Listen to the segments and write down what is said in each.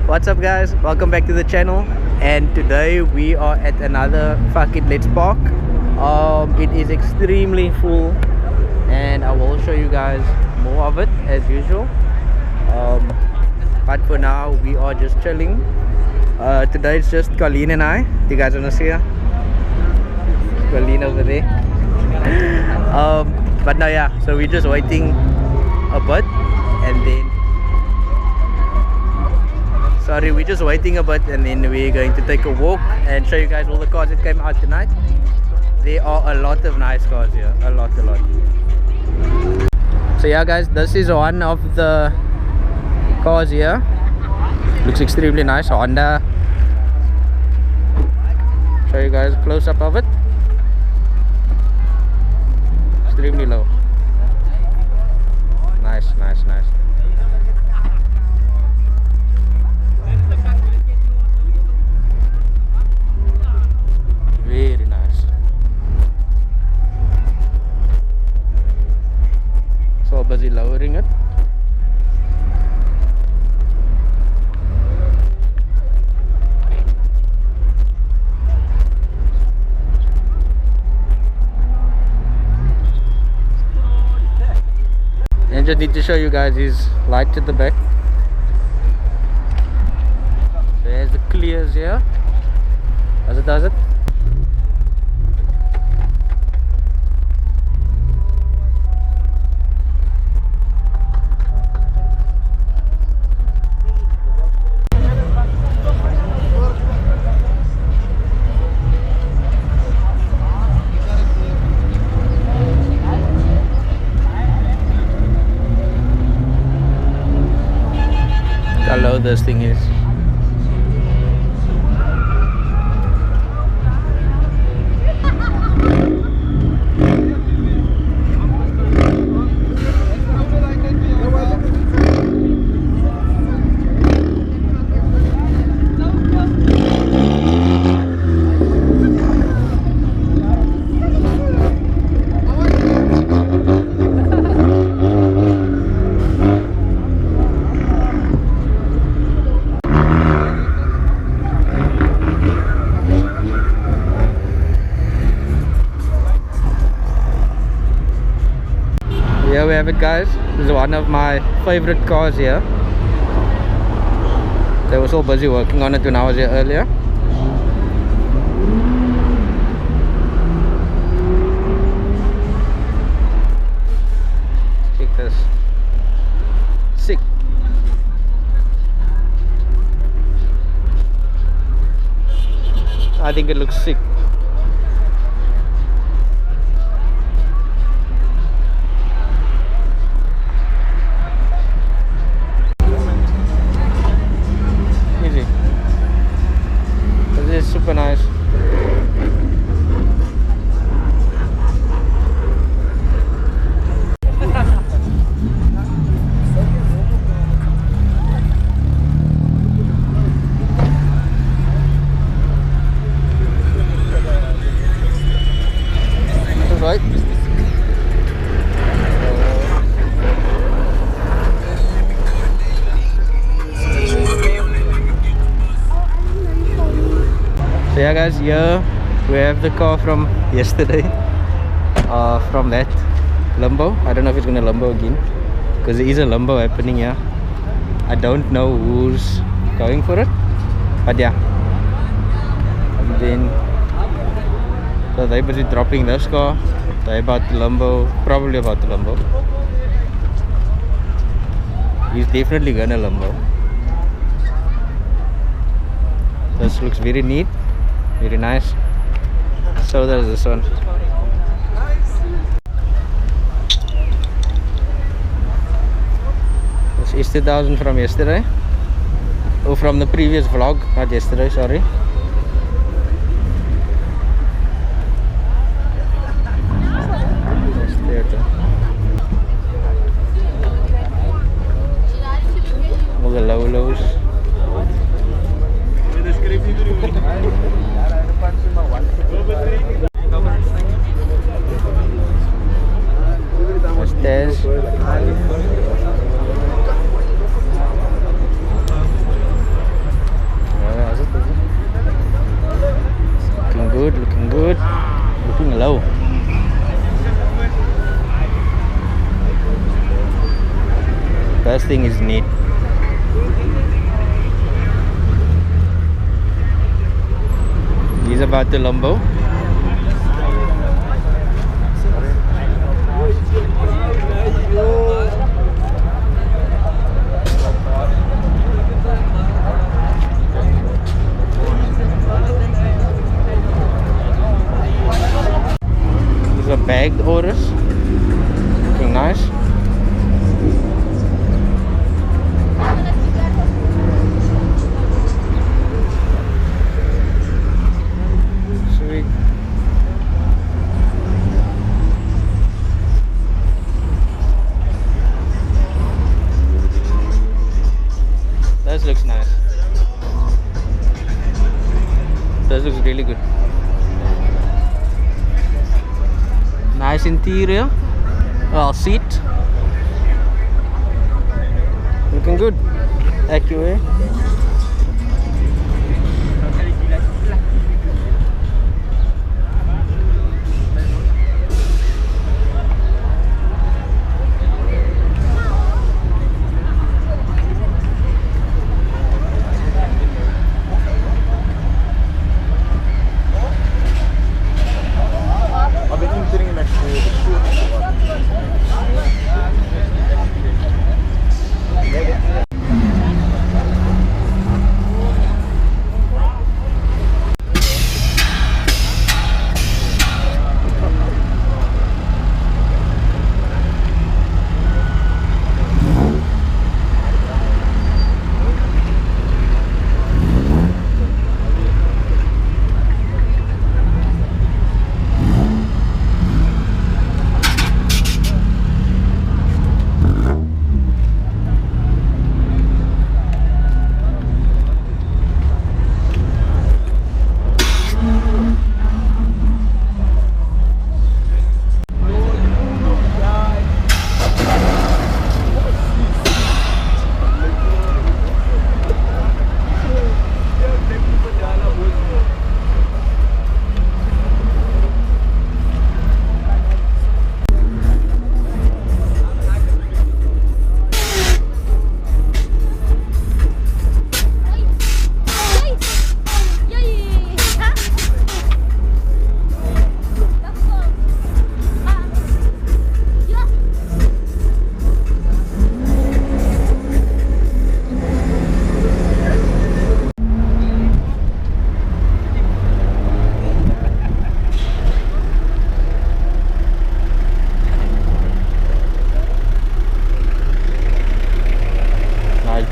What's up guys, welcome back to the channel, and today we are at another Phuckit Let's Park. It is extremely full and I will show you guys more of it as usual. But for now we are just chilling. Today it's just Colleen and I. Do you guys wanna see her? Colleen over there. But now yeah, so we're just waiting a bit and then we're just waiting a bit and then we're going to take a walk and show you guys all the cars that came out tonight. There are a lot of nice cars here, a lot. So yeah guys, this is one of the cars here. Looks extremely nice, Honda. Show you guys a close up of it. Extremely low. Nice. Very nice. So busy lowering it. And just need to show you guys his light at the back. There's the clears here. Does it? How low this thing is. Here we have it guys. This is one of my favorite cars here. They were so busy working on it when I was here earlier. Check this. Sick. I think it looks sick. Super nice. That's right. So yeah guys, here we have the car from yesterday, from that limbo. I don't know if it's gonna limbo again because there is a limbo happening here. I don't know who's going for it, but yeah. And then so they're busy dropping this car. They're about to limbo, probably about to limbo. He's definitely gonna limbo. This looks very neat. Very nice. So there's this one. This is 2000 from yesterday. Oh, from the previous vlog, not yesterday, sorry. All the low lows. Stairs. Everything is neat. He's about to Lambo. These are bagged orders. Looking nice. Sweet. This looks nice. This looks really good. Nice interior. Well, seat. Looking good. Accurate.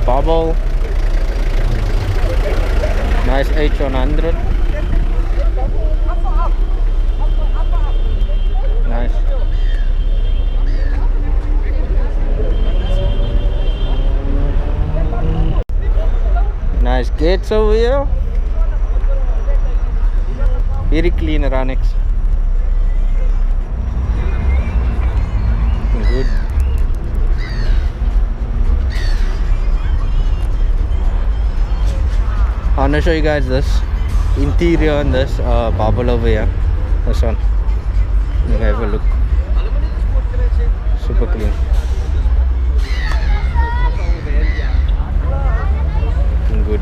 Bubble. Nice H100. Nice. Nice gates over here. Very clean Ranix. Good. I want to show you guys this interior on this bubble over here. This one. You can have a look. Super clean. Looking good.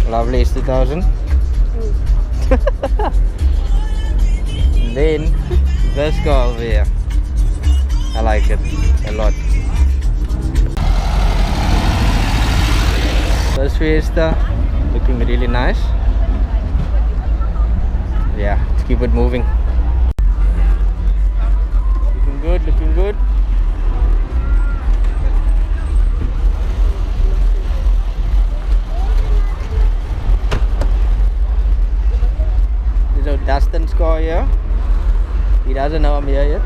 Lovely S2000. Then this car over here, I like it a lot. This Fiesta looking really nice. Yeah, let's keep it moving. Looking good, looking good. Dustin's car here. He doesn't know I'm here yet.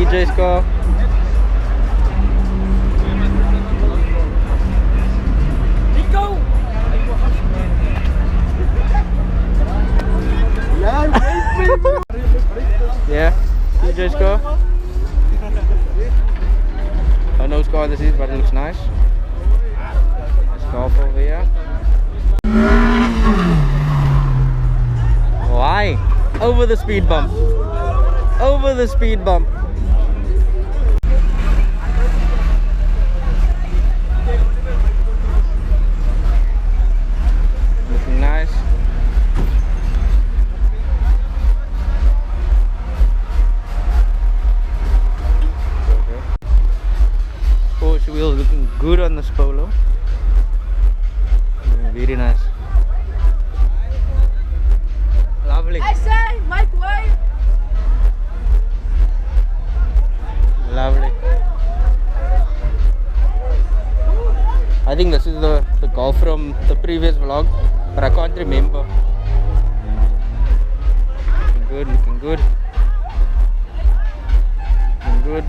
PJ's car. Yeah, PJ's car. I don't know whose car this is, but it looks nice. Let's go off over here. Why? Over the speed bump. Over the speed bump. Looking nice. Porsche wheels looking good on this Polo. Very nice. Lovely. I say, Mike, why? Lovely. I think this is the Golf from the previous vlog, but I can't remember. Looking good, looking good. Looking good.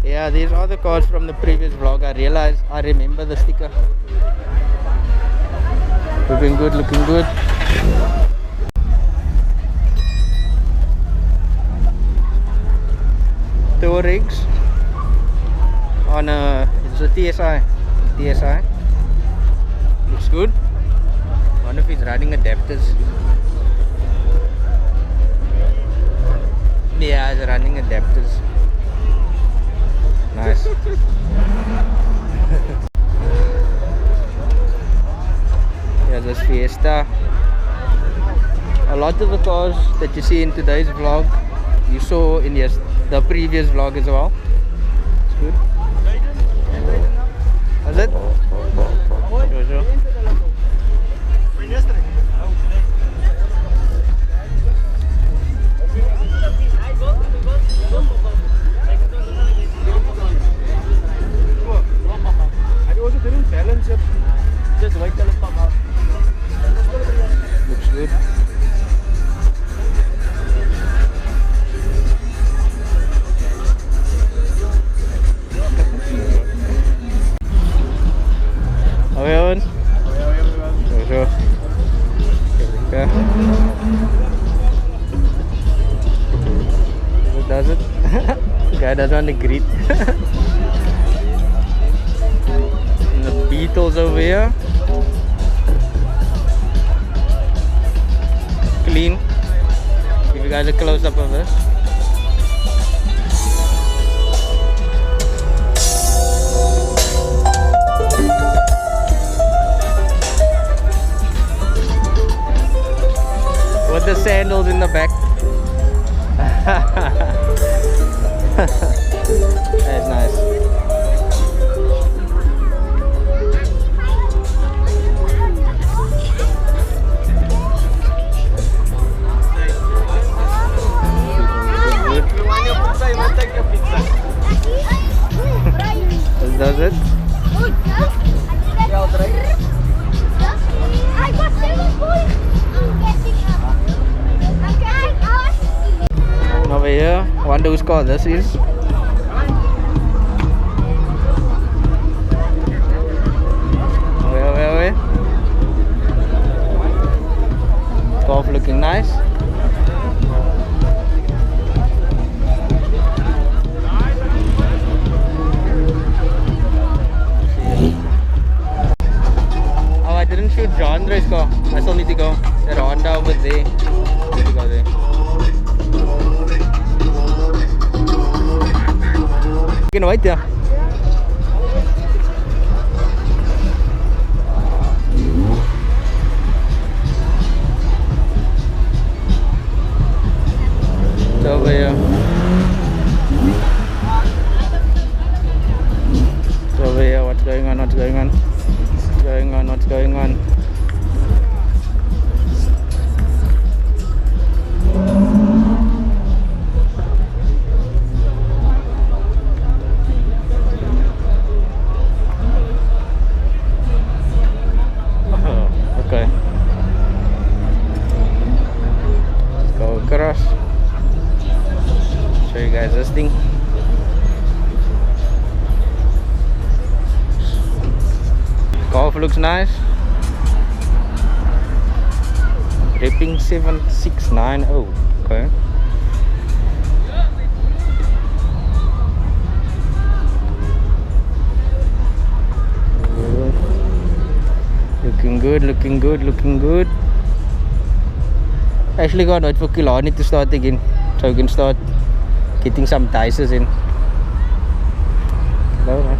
Yeah, these are the cars from the previous vlog. I remember the sticker. Looking good, looking good. Two rigs on it's a TSI. Looks good. One of he's running adapters. Yeah, he's running adapters. Nice. Yeah, this Fiesta. A lot of the cars that you see in today's vlog, you saw in the previous vlog as well. It's good. Was it? Sure. Just white color come out. Looks good. Okay, Owen. Sure. Okay. Does it? Guy doesn't want to greet. The Beatles over here. Clean. Give you guys a close up of this. With the sandals in the back. That's nice. Does it? Over here, wonder whose car this is. Away. Golf looking nice. Oh, I didn't shoot John Dre's car. I still need to go. That Honda over there. I need to go there. You can wait there. It's over here. It's over here. What's going on? What's going on? What's going on? What's going on? guys, this thing. Golf looks nice. Ripping 7690. Okay. Looking good, looking good, looking good. Actually got wait for Kilani to start again, so we can start getting some dices in. Hello, man.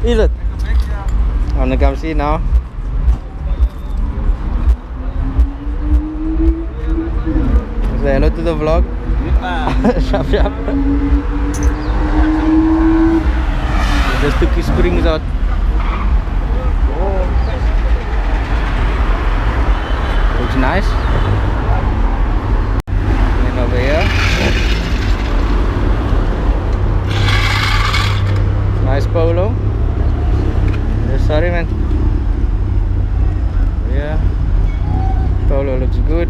Is it? I'm gonna come see now. Say hello to the vlog. Sharp, sharp. Just took his springs out. Looks nice. And over here, nice polo. Sorry, man. Yeah, polo looks good.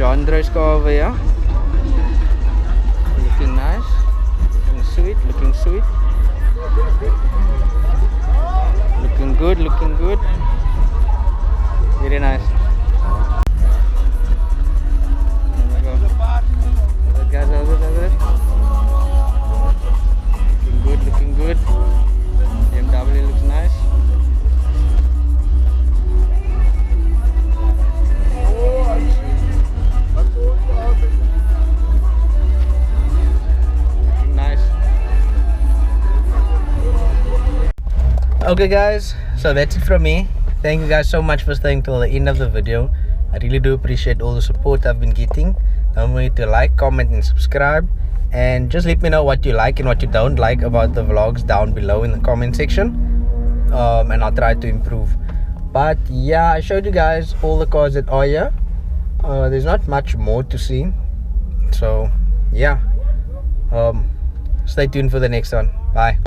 Andre's car over here. Looking nice. Looking sweet. Looking sweet. Looking good. Looking good. Very nice. There we go. Other guys over there. Looking good. Looking good. BMW looks nice. Okay guys, so that's it from me. Thank you guys so much for staying till the end of the video. I really do appreciate all the support I've been getting. Don't forget to like, comment and subscribe, and just let me know what you like and what you don't like about the vlogs down below in the comment section, and I'll try to improve. But yeah, I showed you guys all the cars that are here. There's not much more to see, so yeah, stay tuned for the next one. Bye.